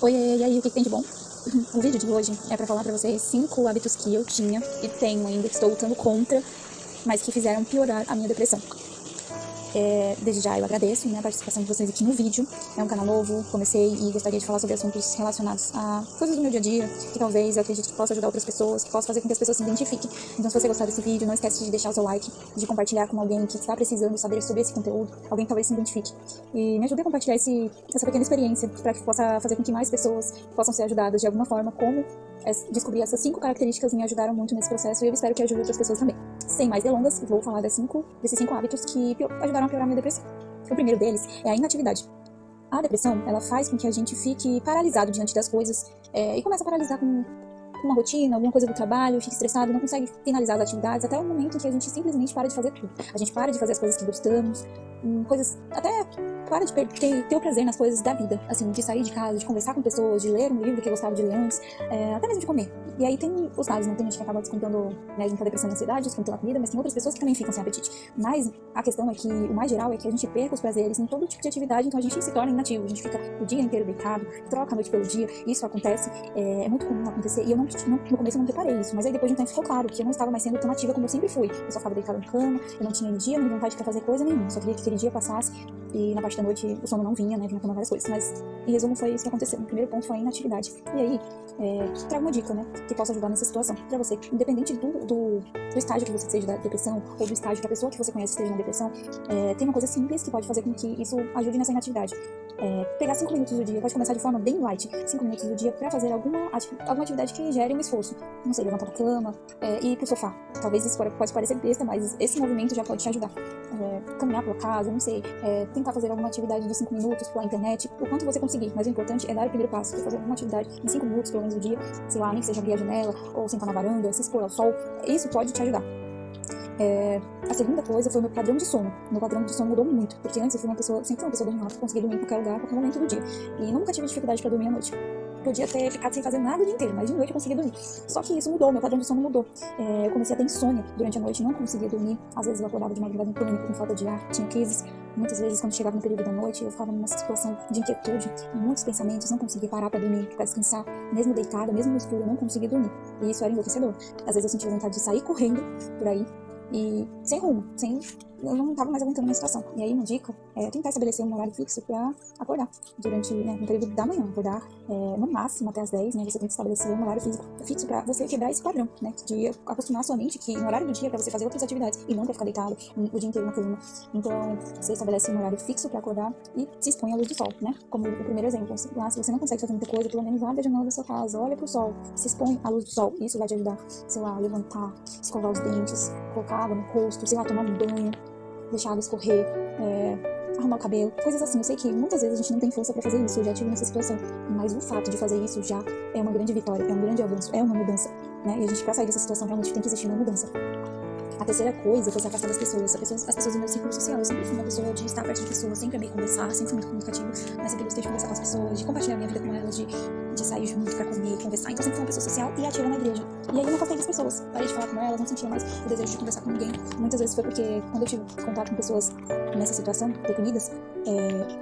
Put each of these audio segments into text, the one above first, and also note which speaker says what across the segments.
Speaker 1: Oi, e aí, o que tem de bom? O vídeo de hoje é pra falar pra vocês 5 hábitos que eu tinha e tenho ainda, que estou lutando contra, mas que fizeram piorar a minha depressão. Desde já eu agradeço, né, a participação de vocês aqui no vídeo. É um canal novo, comecei e gostaria de falar sobre assuntos relacionados a coisas do meu dia a dia, que talvez eu acredite que possa ajudar outras pessoas, que possa fazer com que as pessoas se identifiquem. Então, se você gostar desse vídeo, não esquece de deixar o seu like, de compartilhar com alguém que está precisando saber sobre esse conteúdo, alguém que talvez se identifique. E me ajude a compartilhar essa pequena experiência, para que possa fazer com que mais pessoas possam ser ajudadas de alguma forma, como descobrir essas 5 características me ajudaram muito nesse processo e eu espero que ajude outras pessoas também. Sem mais delongas, vou falar desses 5 hábitos que ajudaram a piorar a minha depressão. O primeiro deles é a inatividade. A depressão, ela faz com que a gente fique paralisado diante das coisas e começa a paralisar com uma rotina, alguma coisa do trabalho, fica estressado, não consegue finalizar as atividades, até o momento em que a gente simplesmente para de fazer tudo. A gente para de fazer as coisas que gostamos, coisas, até para de ter o prazer nas coisas da vida, assim, de sair de casa, de conversar com pessoas, de ler um livro que eu gostava de ler antes, até mesmo de comer. E aí tem os lados, né? Tem gente que acaba descontando, né, junto à depressão e ansiedade, descontando a comida, mas tem outras pessoas que também ficam sem apetite. Mas a questão é que o mais geral é que a gente perca os prazeres em todo tipo de atividade, então a gente se torna inativo, a gente fica o dia inteiro deitado, troca a noite pelo dia, isso acontece, é muito comum acontecer, e eu no começo eu não reparei isso, mas aí depois de um tempo ficou claro que eu não estava mais sendo tão ativa como eu sempre fui. Eu só ficava deitada na cama, eu não tinha energia, nem vontade de fazer coisa nenhuma, só queria que aquele dia passasse e na parte da noite o sono não vinha, né, vinha tomar várias coisas, mas em resumo foi isso que aconteceu. O primeiro ponto foi a inatividade. E aí, trago uma dica, né, que possa ajudar nessa situação pra você, independente do estágio que você esteja da depressão, ou do estágio que a pessoa que você conhece esteja na depressão, tem uma coisa simples que pode fazer com que isso ajude nessa inatividade. Pegar 5 minutos do dia, pode começar de forma bem light, 5 minutos do dia pra fazer alguma atividade que gere um esforço. Não sei, levantar da cama, ir pro sofá. Talvez isso pode parecer besta, mas esse movimento já pode te ajudar. Caminhar pela casa, não sei, tentar fazer alguma atividade de 5 minutos pela internet, o quanto você conseguir. Mas o importante é dar o primeiro passo, que é fazer alguma atividade em 5 minutos, pelo menos do dia, sei lá, nem que seja abrir a janela, ou sentar na varanda, se expor ao sol. Isso pode te ajudar. A segunda coisa foi o meu padrão de sono. Meu padrão de sono mudou muito, porque antes eu sempre fui uma pessoa dorminhoca, que conseguia dormir em qualquer lugar, a qualquer momento do dia. E nunca tive dificuldade pra dormir à noite. Podia ter ficado sem fazer nada o dia inteiro, mas de noite eu conseguia dormir. Só que isso mudou, meu padrão de sono mudou. Eu comecei a ter insônia durante a noite, não conseguia dormir. Às vezes eu acordava de madrugada em pânico, com falta de ar, tinha crises. Muitas vezes, quando chegava no período da noite, eu ficava numa situação de inquietude, muitos pensamentos, não conseguia parar pra dormir, pra descansar. Mesmo deitada, mesmo no escuro, eu não conseguia dormir. E isso era enlouquecedor. Às vezes eu sentia vontade de sair correndo por aí, e sem rumo, eu não estava mais aguentando a minha situação. E aí uma dica é tentar estabelecer um horário fixo para acordar durante, né, no período da manhã, acordar no máximo até as 10, né, você tem que estabelecer um horário fixo para você quebrar esse padrão, né, de acostumar a sua mente que no horário do dia é para você fazer outras atividades e não para ficar deitado o dia inteiro na cama. Então você estabelece um horário fixo para acordar e se expõe à luz do sol, né, como o primeiro exemplo. Se você não consegue fazer muita coisa, pelo menos abre a janela da sua casa, olha pro sol, se expõe à luz do sol, isso vai te ajudar, sei lá, levantar, escovar os dentes, colocar água no rosto, sei lá, tomar um banho, deixar a água escorrer, arrumar o cabelo, coisas assim. Eu sei que muitas vezes a gente não tem força pra fazer isso, eu já tive nessa situação, mas o fato de fazer isso já é uma grande vitória, é um grande avanço, é uma mudança, né? E a gente, pra sair dessa situação, realmente tem que existir uma mudança. A terceira coisa foi se afastar das pessoas, as pessoas do meu círculo social. Eu sempre fui uma pessoa de estar perto de pessoas, sempre amei conversar, sempre fui muito comunicativa, mas sempre gostei de conversar com as pessoas, de compartilhar minha vida com elas, de sair junto pra comer, conversar. Então sempre fui uma pessoa social e ativa na igreja. E aí eu me afastei das pessoas, parei de falar com elas, não sentia mais o desejo de conversar com ninguém. Muitas vezes foi porque quando eu tive contato com pessoas nessa situação, deprimidas,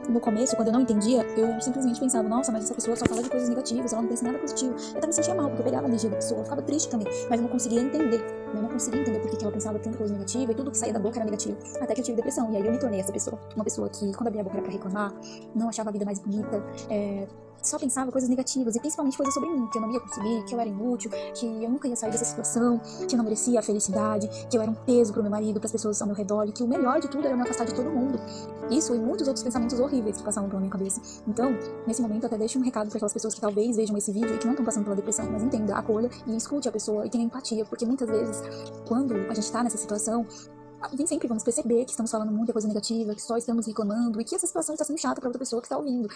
Speaker 1: no começo, quando eu não entendia, eu simplesmente pensava, nossa, mas essa pessoa só fala de coisas negativas, ela não pensa em nada positivo. Eu também me sentia mal, porque eu pegava a energia da pessoa, eu ficava triste também, mas eu não conseguia entender. Eu não conseguia entender por que ela pensava tanta coisa negativa e tudo que saía da boca era negativo. Até que eu tive depressão, e aí eu me tornei essa pessoa. Uma pessoa que, quando abria a boca era pra reclamar, não achava a vida mais bonita, só pensava coisas negativas, e principalmente coisas sobre mim, que eu não ia conseguir, que eu era inútil, que eu nunca ia sair dessa situação, que eu não merecia a felicidade, que eu era um peso pro meu marido, pras pessoas ao meu redor, e que o melhor de tudo era me afastar de todo mundo. Isso e muitos outros pensamentos horríveis que passavam pela minha cabeça. Então, nesse momento, eu até deixo um recado para aquelas pessoas que talvez vejam esse vídeo e que não estão passando pela depressão, mas entenda, acolha e escute a pessoa e tenha empatia, porque muitas vezes, quando a gente tá nessa situação, nem sempre vamos perceber que estamos falando muita coisa negativa, que só estamos reclamando e que essa situação está sendo chata para outra pessoa que está ouvindo.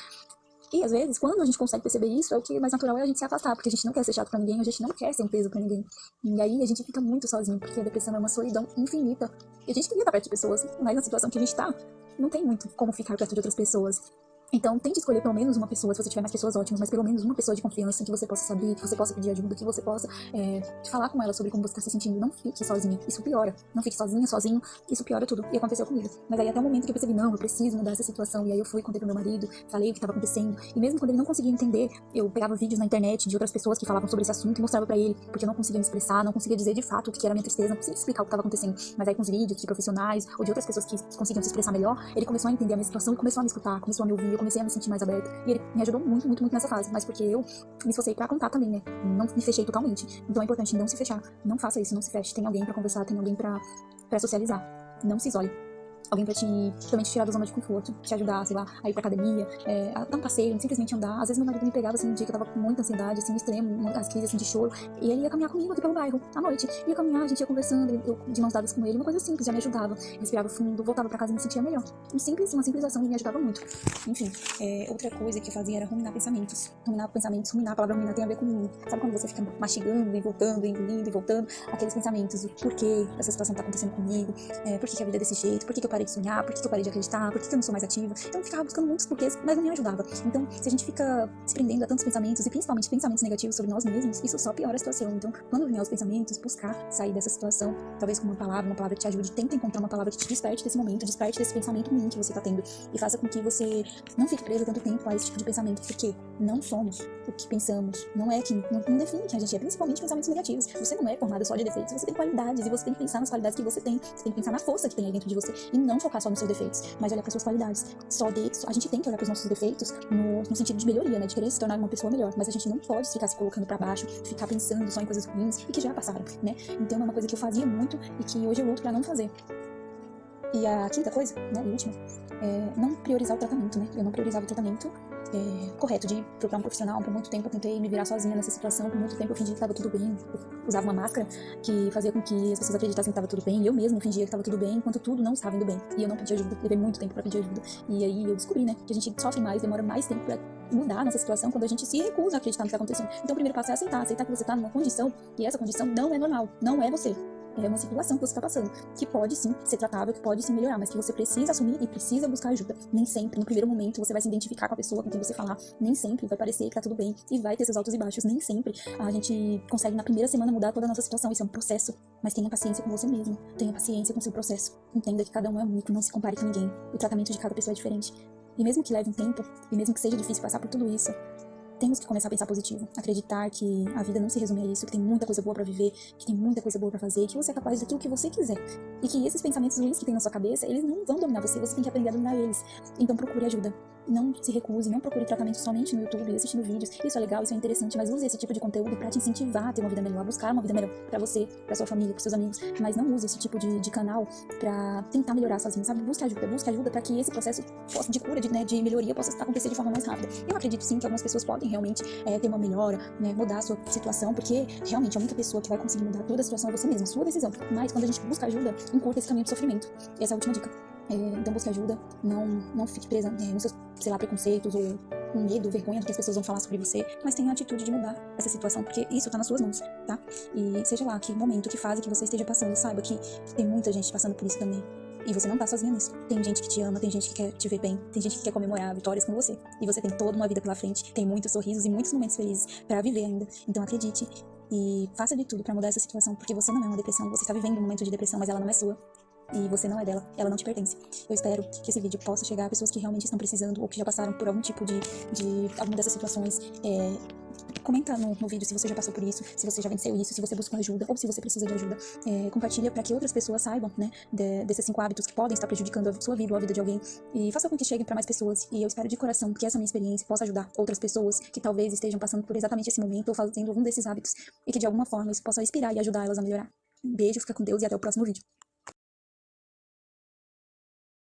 Speaker 1: E às vezes, quando a gente consegue perceber isso, é o que mais natural é a gente se afastar, porque a gente não quer ser chato pra ninguém, a gente não quer ser um peso pra ninguém. E aí a gente fica muito sozinho, porque a depressão é uma solidão infinita. E a gente queria estar perto de pessoas, mas na situação que a gente tá, não tem muito como ficar perto de outras pessoas. Então, tente escolher pelo menos uma pessoa, se você tiver mais pessoas ótimas, mas pelo menos uma pessoa de confiança, que você possa saber, que você possa pedir ajuda, que você possa falar com ela sobre como você tá se sentindo. Não fique sozinha, isso piora. Não fique sozinha, sozinho, isso piora tudo. E aconteceu comigo. Mas aí até o momento que eu percebi, não, eu preciso mudar essa situação. E aí eu fui, contei pro meu marido, falei o que estava acontecendo. E mesmo quando ele não conseguia entender, eu pegava vídeos na internet de outras pessoas que falavam sobre esse assunto e mostrava pra ele, porque eu não conseguia me expressar, não conseguia dizer de fato o que era a minha tristeza, não conseguia explicar o que estava acontecendo. Mas aí com os vídeos de profissionais ou de outras pessoas que conseguiam se expressar melhor, ele começou a entender a minha situação e começou a me escutar, começou a me ouvir, eu comecei a me sentir mais aberta. E ele me ajudou muito, muito, muito nessa fase, mas porque eu me esforcei pra contar também, né? Não me fechei totalmente. Então é importante não se fechar. Não faça isso, não se feche. Tem alguém pra conversar, tem alguém pra socializar. Não se isole. Alguém pra também te tirar da zona de conforto, te ajudar, sei lá, a ir pra academia, a dar um passeio, simplesmente andar. Às vezes meu marido me pegava, assim, um dia que eu tava com muita ansiedade, assim, extremo, as crises, assim, de choro, e ele ia caminhar comigo aqui pelo bairro, à noite. Ia caminhar, a gente ia conversando, eu de mãos dadas com ele, uma coisa simples, já me ajudava. Respirava fundo, voltava pra casa e me sentia melhor. Uma simples ação e me ajudava muito. Enfim, outra coisa que eu fazia era ruminar pensamentos. Ruminar, a palavra ruminar tem a ver com, sabe quando você fica mastigando e voltando, engolindo e voltando, aqueles pensamentos, o porquê essa situação tá acontecendo comigo, por que a vida é desse jeito, por que eu parei de sonhar, por que eu parei de acreditar, por que eu não sou mais ativa. Então eu ficava buscando muitos porquês, mas não me ajudava. Então, se a gente fica se prendendo a tantos pensamentos, e principalmente pensamentos negativos sobre nós mesmos, isso só piora a situação. Então, quando vinham os pensamentos, buscar sair dessa situação, talvez com uma palavra que te ajude, tenta encontrar uma palavra que te desperte desse momento, desperte desse pensamento ruim que você tá tendo, e faça com que você não fique preso tanto tempo a esse tipo de pensamento, porque não somos o que pensamos, não define quem a gente é, principalmente pensamentos negativos. Você não é formada só de defeitos, você tem qualidades, e você tem que pensar nas qualidades que você tem que pensar na força que tem aí dentro de você, e não focar só nos seus defeitos, mas olhar para suas qualidades. A gente tem que olhar para os nossos defeitos no sentido de melhoria, né, de querer se tornar uma pessoa melhor, mas a gente não pode ficar se colocando para baixo, ficar pensando só em coisas ruins e que já passaram, né? Então é uma coisa que eu fazia muito e que hoje eu luto para não fazer. E a quinta coisa, né, e última, não priorizar o tratamento, né? Eu não priorizava o tratamento correto de procurar um profissional. Por muito tempo eu tentei me virar sozinha nessa situação, por muito tempo eu fingia que estava tudo bem, eu usava uma máscara que fazia com que as pessoas acreditassem que estava tudo bem, e eu mesma fingia que estava tudo bem, enquanto tudo não estava indo bem, e eu não pedi ajuda, levei muito tempo para pedir ajuda, e aí eu descobri, né, que a gente sofre mais, demora mais tempo para mudar a nossa situação quando a gente se recusa a acreditar no que está acontecendo. Então o primeiro passo é aceitar que você está numa condição, e essa condição não é normal, não é você. É uma situação que você está passando, que pode sim ser tratável, que pode sim melhorar, mas que você precisa assumir e precisa buscar ajuda. Nem sempre, no primeiro momento, você vai se identificar com a pessoa com quem você falar. Nem sempre vai parecer que tá tudo bem e vai ter seus altos e baixos. Nem sempre a gente consegue na primeira semana mudar toda a nossa situação. Isso é um processo, mas tenha paciência com você mesmo. Tenha paciência com o seu processo. Entenda que cada um é único, não se compare com ninguém. O tratamento de cada pessoa é diferente. E mesmo que leve um tempo, e mesmo que seja difícil passar por tudo isso, temos que começar a pensar positivo, acreditar que a vida não se resume a isso, que tem muita coisa boa pra viver, que tem muita coisa boa pra fazer, que você é capaz daquilo que você quiser. E que esses pensamentos ruins que tem na sua cabeça, eles não vão dominar você tem que aprender a dominar eles. Então procure ajuda. Não se recuse, não procure tratamento somente no YouTube, assistindo vídeos. Isso é legal, isso é interessante, mas use esse tipo de conteúdo pra te incentivar a ter uma vida melhor, a buscar uma vida melhor pra você, pra sua família, pros seus amigos. Mas não use esse tipo de canal pra tentar melhorar sozinho, sabe? Busque ajuda pra que esse processo de cura, de melhoria possa acontecer de forma mais rápida. Eu acredito sim que algumas pessoas podem realmente ter uma melhora, né, mudar a sua situação, porque realmente a única pessoa que vai conseguir mudar toda a situação é você mesma, a sua decisão. Mas quando a gente busca ajuda, encurta esse caminho do sofrimento. Essa é a última dica. Então busque ajuda, não fique presa nos seus, sei lá, preconceitos ou com medo, vergonha do que as pessoas vão falar sobre você, mas tenha a atitude de mudar essa situação, porque isso tá nas suas mãos, tá? E seja lá que momento, que fase que você esteja passando, saiba que tem muita gente passando por isso também. E você não tá sozinha nisso. Tem gente que te ama, tem gente que quer te ver bem, tem gente que quer comemorar vitórias com você. E você tem toda uma vida pela frente, tem muitos sorrisos e muitos momentos felizes pra viver ainda. Então acredite e faça de tudo pra mudar essa situação, porque você não é uma depressão, você está vivendo um momento de depressão, mas ela não é sua. E você não é dela, ela não te pertence. Eu espero que esse vídeo possa chegar a pessoas que realmente estão precisando ou que já passaram por algum tipo de alguma dessas situações. Comenta no vídeo se você já passou por isso, se você já venceu isso, se você buscou ajuda ou se você precisa de ajuda. Compartilha para que outras pessoas saibam, né, desses 5 hábitos que podem estar prejudicando a sua vida ou a vida de alguém, e faça com que cheguem para mais pessoas. E eu espero de coração que essa minha experiência possa ajudar outras pessoas que talvez estejam passando por exatamente esse momento ou fazendo algum desses hábitos, e que de alguma forma isso possa inspirar e ajudar elas a melhorar. Um beijo, fica com Deus e até o próximo vídeo.